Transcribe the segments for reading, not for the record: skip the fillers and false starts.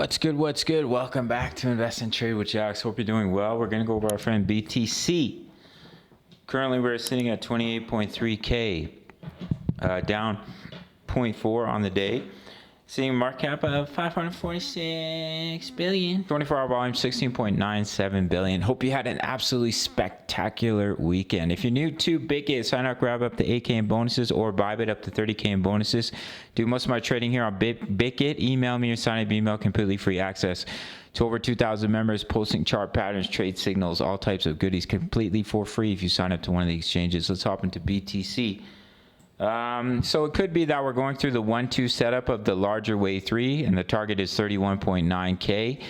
What's good? What's good? Welcome back to Invest and Trade with Jax. Hope you're doing well. We're going to go over our friend BTC. Currently, we're sitting at 28.3K, down 0.4 on the day. Seeing market cap of 546 billion. 24-hour volume 16.97 billion. Hope you had an absolutely spectacular weekend. If you're new to Bit, sign up, grab up to 8K in bonuses or buy it up to 30K in bonuses. Do most of my trading here on Bit. Email me or sign up email, completely free access to over 2,000 members, posting chart patterns, trade signals, all types of goodies completely for free if you sign up to one of the exchanges. Let's hop into BTC. So it could be that we're going through the 1-2 setup of the larger wave 3 and the target is 31.9K.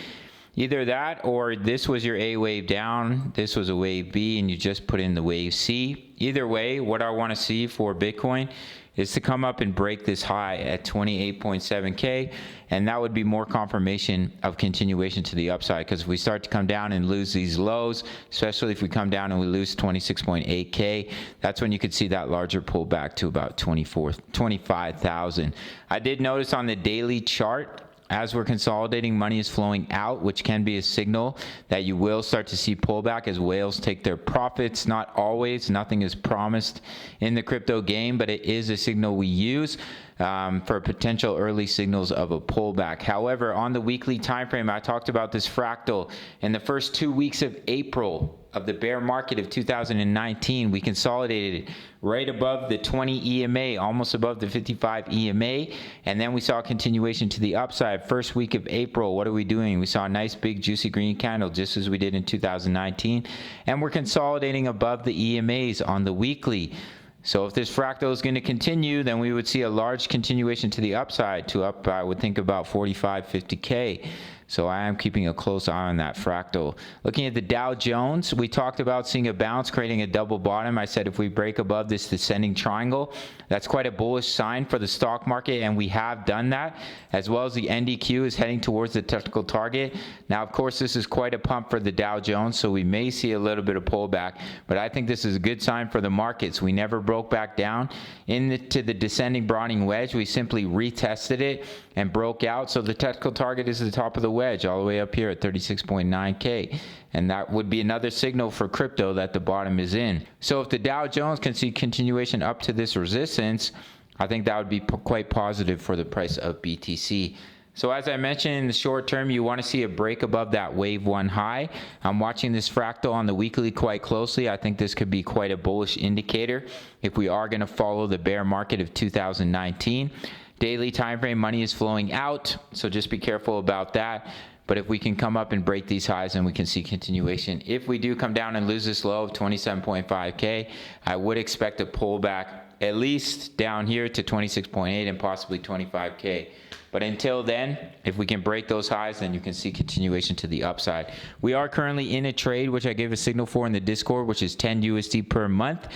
Either that or this was your A wave down, this was a wave B, and you just put in the wave C. Either way, what I want to see for Bitcoin is to come up and break this high at 28.7K, and that would be more confirmation of continuation to the upside, because if we start to come down and lose these lows, especially if we come down and we lose 26.8K, that's when you could see that larger pullback to about 25,000. I did notice on the daily chart, as we're consolidating, money is flowing out, which can be a signal that you will start to see pullback as whales take their profits. Not always, nothing is promised in the crypto game, but it is a signal we use for potential early signals of a pullback. However, on the weekly time frame, I talked about this fractal. In the first 2 weeks of April of the bear market of 2019, we consolidated right above the 20 EMA, almost above the 55 EMA, and then we saw a continuation to the upside. First week of April, what are we doing? We saw a nice big juicy green candle, just as we did in 2019, and we're consolidating above the EMAs on the weekly. So if this fractal is going to continue, then we would see a large continuation to the upside, to up, I would think, about 45, 50K. So I am keeping a close eye on that fractal. Looking at the Dow Jones, we talked about seeing a bounce, creating a double bottom. I said if we break above this descending triangle, that's quite a bullish sign for the stock market, and we have done that, as well as the NDQ is heading towards the technical target. Now, of course, this is quite a pump for the Dow Jones, so we may see a little bit of pullback, but I think this is a good sign for the markets. We never broke back down into the descending broadening wedge. We simply retested it and broke out. So the technical target is the top of the wedge all the way up here at 36.9K, and that would be another signal for crypto that the bottom is in. So if the Dow Jones can see continuation up to this resistance, I think that would be quite positive for the price of BTC. So as I mentioned, in the short term, you want to see a break above that wave 1 high. I'm watching this fractal on the weekly quite closely. I think this could be quite a bullish indicator if we are going to follow the bear market of 2019. Daily time frame, money is flowing out, so just be careful about that. But if we can come up and break these highs, then we can see continuation. If we do come down and lose this low of 27.5K, I would expect a pullback at least down here to 26.8 and possibly 25K. But until then, if we can break those highs, then you can see continuation to the upside. We are currently in a trade, which I gave a signal for in the Discord, which is 10 USD per month.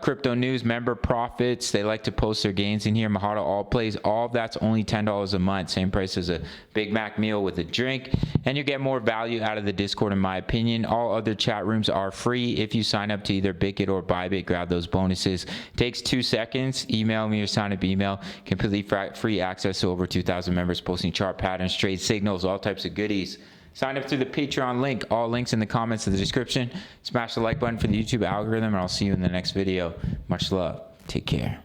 Crypto news, member profits, they like to post their gains in here. Mahalo all plays, all of that's only $10 a month. Same price as a Big Mac meal with a drink. And you get more value out of the Discord, in my opinion. All other chat rooms are free. If you sign up to either Bit or Bybit, grab those bonuses. Takes 2 seconds. Email me or sign up email. Completely free access to over 2,000 members, posting chart patterns, trade signals, all types of goodies. Sign up through the Patreon link. All links in the comments of the description. Smash the like button for the YouTube algorithm, and I'll see you in the next video. Much love. Take care.